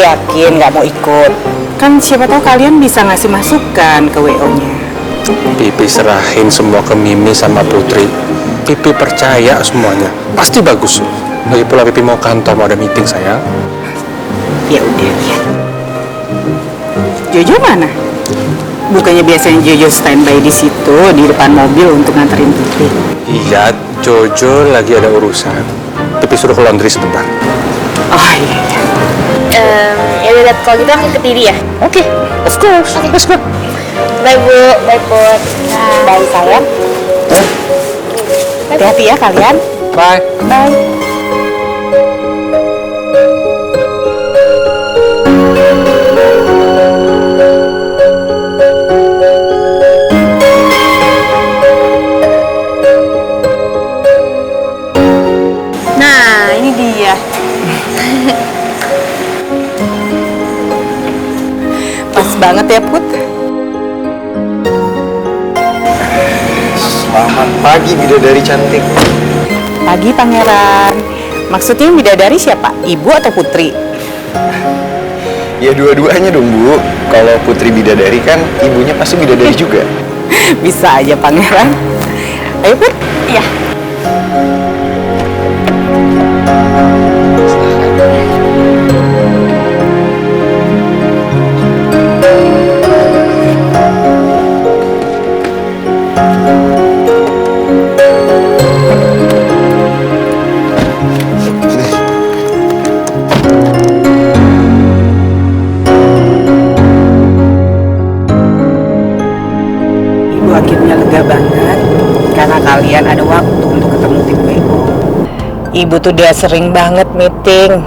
yakin nggak mau ikut? Kan siapa tahu kalian bisa ngasih masukan ke WO-nya. Pipi serahin semua ke Mimi sama Putri. Pipi percaya semuanya, pasti bagus. Lagi pula Pipi mau kantor, mau ada meeting sayang. Ya udah ya. Jojo mana? Bukannya biasanya Jojo standby di situ di depan mobil untuk nganterin Putri? Iya, Jojo lagi ada urusan. Pipi suruh ke laundry sebentar. Oh iya. Ya udah, kalau gitu aku ke Tiri ya. Oke, of course. Let's go. Bye Bu, bye Put. Bye sayang. Hati-hati ya kalian. Bye. Bye. Nah, ini dia. Pas banget ya Put. Selamat pagi bidadari cantik. Pagi Pangeran. Maksudnya yang bidadari siapa? Ibu atau Putri? Ya dua-duanya dong Bu. Kalau Putri bidadari kan ibunya pasti bidadari juga. Bisa aja Pangeran. Ayo Put. Iya. Ibu akhirnya lega banget karena kalian ada waktu untuk ketemu tim WO. Ibu tuh udah sering banget meeting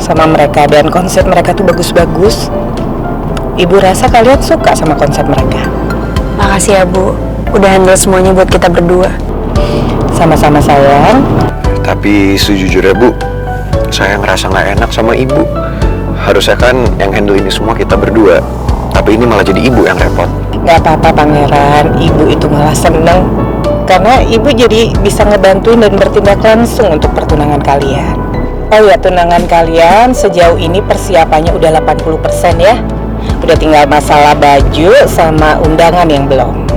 sama mereka dan konsep mereka tuh bagus-bagus. Ibu rasa kalian suka sama konsep mereka. Makasih ya Bu, udah handle semuanya buat kita berdua. Sama-sama sayang. Tapi sejujurnya Bu, saya ngerasa nggak enak sama ibu. Harusnya kan yang handle ini semua kita berdua. Tapi ini malah jadi ibu yang repot. Gak apa-apa Pangeran, ibu itu malah seneng karena ibu jadi bisa ngebantuin dan bertindak langsung untuk pertunangan kalian. Oh ya, tunangan kalian sejauh ini persiapannya udah 80% ya. Udah tinggal masalah baju sama undangan yang belum.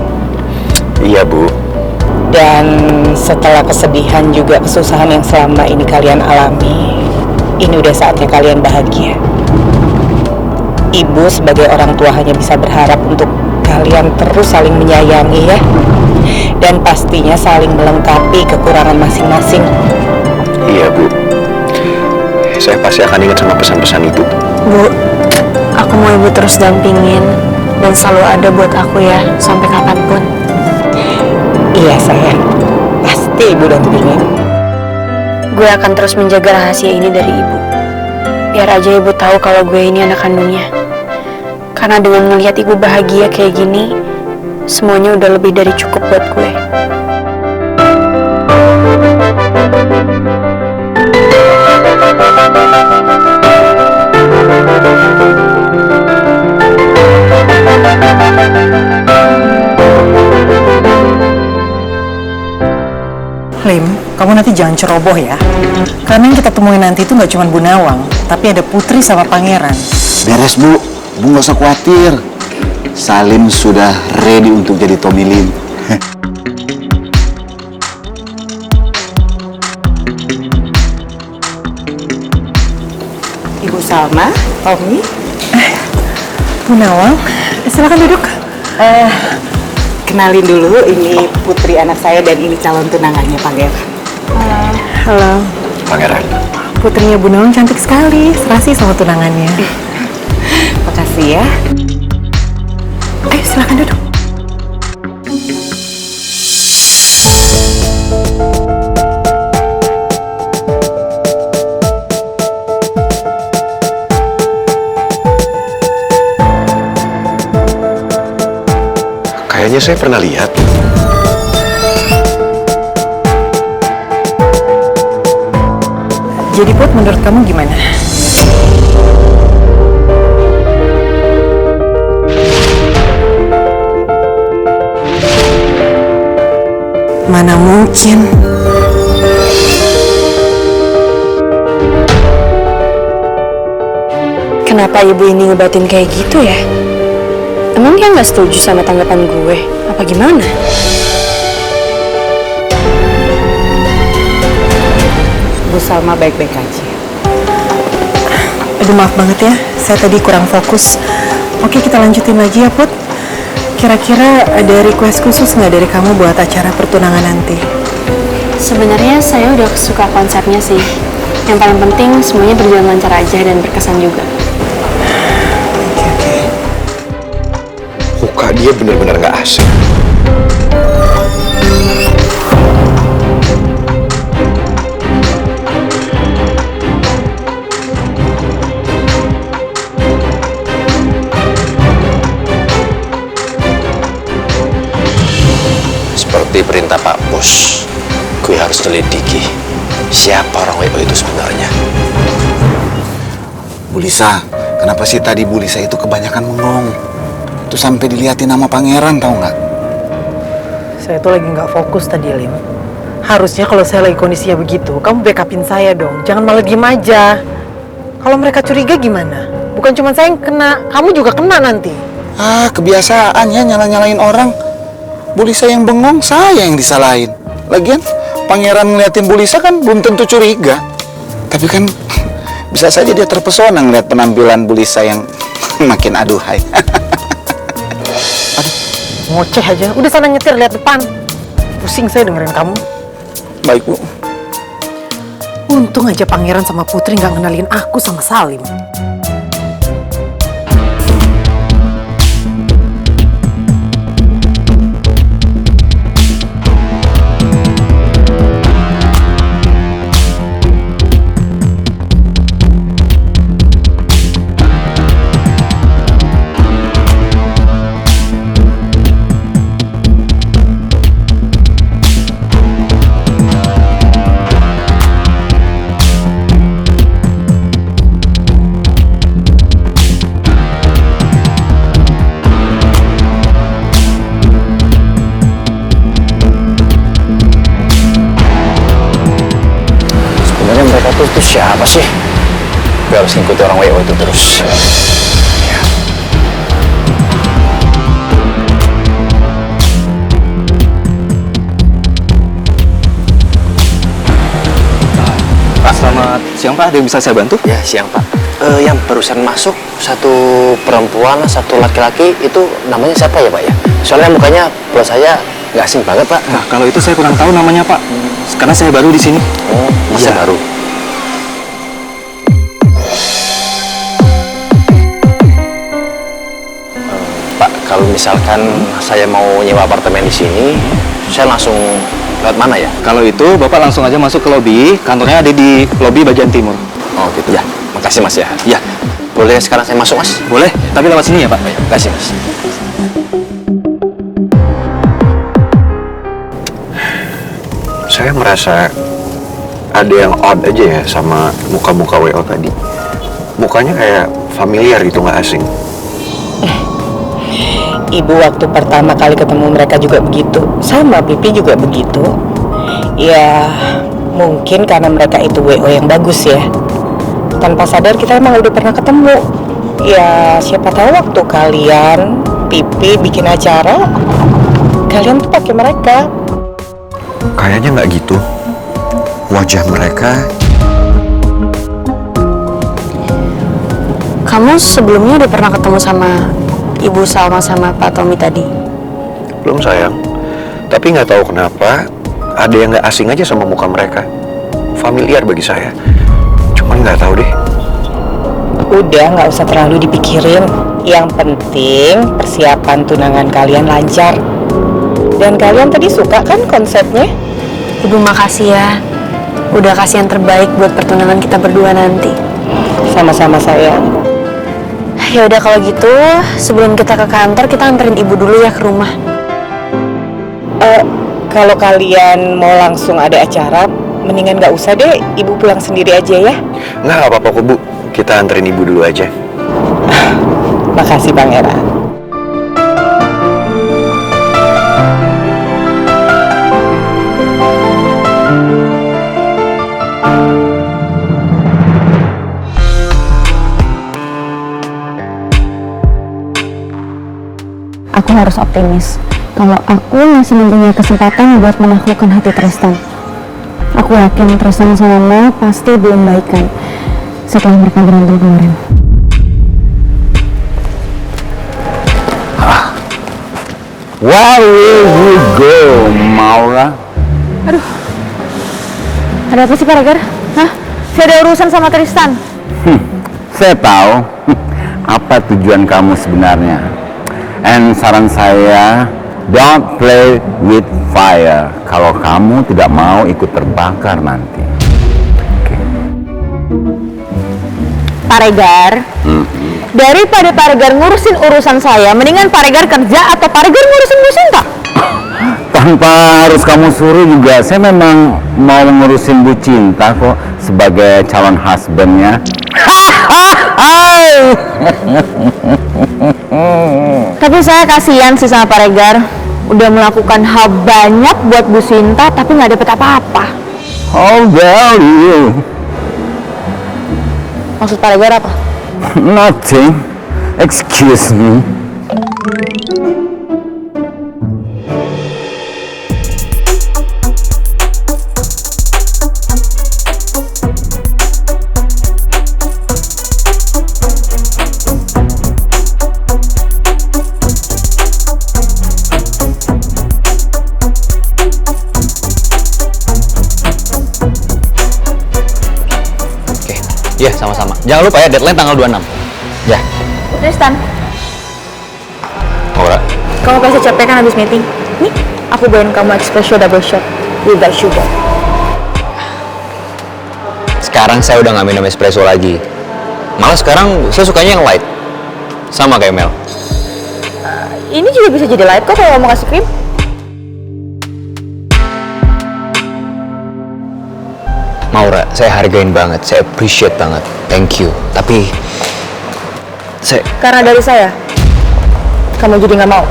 Iya Bu. Dan setelah kesedihan juga kesusahan yang selama ini kalian alami, ini udah saatnya kalian bahagia. Ibu sebagai orang tua hanya bisa berharap untuk kalian terus saling menyayangi ya. Dan pastinya saling melengkapi kekurangan masing-masing. Iya Bu. Saya pasti akan ingat sama pesan-pesan ibu. Bu, aku mau Ibu terus dampingin dan selalu ada buat aku ya, sampai kapanpun. Iya sayang, pasti ibu dampingin. Gue akan terus menjaga rahasia ini dari Ibu. Biar aja Ibu tahu kalau gue ini anak kandungnya. Karena dengan melihat Ibu bahagia kayak gini, semuanya udah lebih dari cukup buat gue. Lim, kamu nanti jangan ceroboh ya. Karena yang kita temuin nanti itu nggak cuma Bu Nawang, tapi ada Putri sama Pangeran. Beres Bu, Bu nggak usah khawatir. Salim sudah ready untuk jadi Tommy Lim. Ibu Salma, Tommy. Bu Nawang, silakan duduk. Kenalin dulu, ini Putri anak saya dan ini calon tunangannya Pangeran. Halo. Pangeran. Putrinya Bu Nawang cantik sekali, serasi sama tunangannya. Makasih ya. Ayo silakan duduk. Kayaknya saya pernah lihat. Jadi Put, menurut kamu gimana? Mana mungkin. Kenapa ibu ini ngebatin kayak gitu ya? Emang dia nggak setuju sama tanggapan gue? Apa gimana? Bu Salma baik-baik aja. Aduh, maaf banget ya, saya tadi kurang fokus. Oke, kita lanjutin lagi ya, Put. Kira-kira ada request khusus nggak dari kamu buat acara pertunangan nanti? Sebenarnya saya udah suka konsepnya sih. Yang paling penting semuanya berjalan lancar aja dan berkesan juga. Muka dia bener-bener gak asing. Seperti perintah Pak Bos, gue harus selidiki siapa orang WO itu sebenarnya. Bu Lisa, kenapa sih tadi Bu Lisa itu kebanyakan bengong? Itu sampai diliatin nama pangeran, tahu nggak? Saya tuh lagi nggak fokus tadi, Lim. Harusnya kalau saya lagi kondisinya begitu, kamu backupin saya dong. Jangan malah diem aja. Kalau mereka curiga gimana? Bukan cuma saya yang kena, kamu juga kena nanti. Ah, kebiasaan ya nyala-nyalain orang. Bu Lisa yang bengong, saya yang disalahin. Lagian, pangeran ngeliatin Bu Lisa kan belum tentu curiga. Tapi kan bisa saja dia terpesona ngeliat penampilan Bu Lisa yang makin aduhai. Ngoceh aja, udah sana nyetir, lihat depan. Pusing saya dengerin kamu. Baik, Bu. Untung aja pangeran sama Putri nggak ngenalin aku sama Salim. Itu siapa sih? Gue harus ngikuti orang WO itu terus. Pak, selamat siang Pak. Ada yang bisa saya bantu? Ya, siang Pak. Yang barusan masuk, satu perempuan, satu laki-laki, itu namanya siapa ya Pak ya? Soalnya mukanya buat saya nggak asing banget Pak. Nah, kalau itu saya kurang tahu namanya Pak. Karena saya baru di sini. Oh, masih Iya. baru. Pak, kalau misalkan saya mau nyewa apartemen di sini, saya langsung lewat mana ya? Kalau itu Bapak langsung aja masuk ke lobi. Kantornya ada di lobi bagian timur. Oh gitu. Ya. Makasih Mas ya. Ya, Boleh sekarang saya masuk Mas? boleh. Tapi lewat sini ya Pak. Makasih Mas. Saya merasa ada yang odd aja ya sama muka-muka WO tadi. Mukanya kayak familiar gitu, nggak asing. Ibu waktu pertama kali ketemu mereka juga begitu. Sama Pipi juga begitu. Ya, mungkin karena mereka itu WO yang bagus ya. Tanpa sadar kita emang udah pernah ketemu. Ya, siapa tahu waktu kalian, Pipi bikin acara, kalian tuh pakai mereka. Kayaknya nggak gitu. Wajah mereka. Kamu sebelumnya udah pernah ketemu sama Ibu Salma sama Pak Tommy tadi? Belum sayang. Tapi nggak tahu kenapa ada yang nggak asing aja sama muka mereka. Familiar bagi saya. Cuman nggak tahu deh. Udah, nggak usah terlalu dipikirin. Yang penting persiapan tunangan kalian lancar. Dan kalian tadi suka kan konsepnya? Ibu makasih ya. Udah kasih yang terbaik buat pertunangan kita berdua nanti. Sama-sama sayang. Ya udah kalau gitu, sebelum kita ke kantor kita anterin ibu dulu ya ke rumah. Kalau kalian mau langsung ada acara, mendingan nggak usah deh, ibu pulang sendiri aja ya. Nggak apa-apa kok Bu. Kita anterin ibu dulu aja. Makasih Pangeran. aku harus optimis kalau aku masih mempunyai kesempatan buat menaklukkan hati Tristan. Aku yakin Tristan sama Mel pasti belum baikan setelah mereka berantem kemarin. Where will you go, Maura? Ada apa sih Pak Regar? Hah? Saya ada urusan sama Tristan. Saya tahu apa tujuan kamu sebenarnya. And saran saya, don't play with fire kalau kamu tidak mau ikut terbakar nanti. Pak Regar, daripada Pak Regar ngurusin urusan saya, mendingan Pak Regar kerja atau Pak Regar ngurusin Bu Sinta? Tanpa harus kamu suruh juga, saya memang mau ngurusin Bu Cinta kok sebagai calon husbandnya. Tapi saya kasihan sih sama Pak Regar. Udah melakukan hal banyak buat Bu Sinta, tapi nggak dapet apa-apa. How dare you? Maksud Pak Regar apa? Nothing. Excuse me. Iya, sama-sama. Jangan lupa ya, deadline tanggal 26. Ya. Tristan, Maura. kamu pasti capek kan habis meeting? Nih, aku bawain kamu espresso double shot without sugar. Sekarang saya udah nggak minum espresso lagi. Malah sekarang saya sukanya yang light. Sama kayak Mel. Ini juga bisa jadi light kok kalau mau kasih krim. Maura, saya hargain banget, saya appreciate banget. Thank you. Tapi Karena dari saya, kamu jadi nggak mau.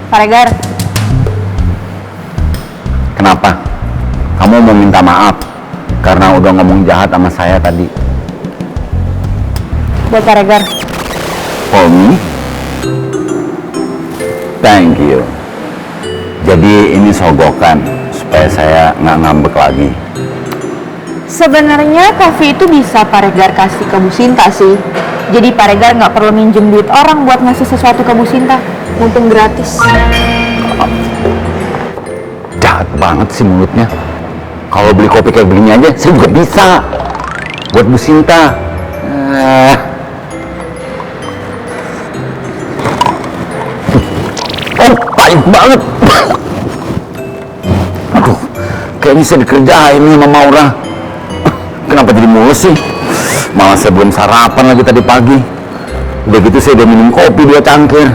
Pak Regar, Kenapa? Kamu mau minta maaf karena udah ngomong jahat sama saya tadi. buat Pak Regar. For me? Thank you. Jadi ini sogokan supaya saya nggak ngambek lagi. Sebenarnya coffee itu bisa Pak Regar kasih ke Bu Sinta sih. Jadi Pak Regar nggak perlu minjem duit orang buat ngasih sesuatu ke Bu Sinta, mumpung gratis. Jahat banget sih mulutnya. Kalau beli kopi kayak begini aja, saya juga bisa. Buat Bu Sinta. Oh, pahit banget. Aduh, kayaknya saya dikerjain nih sama Maura. Kenapa jadi mulus sih? Malah saya belum sarapan lagi tadi pagi. Udah gitu saya udah minum kopi 2 cangkir.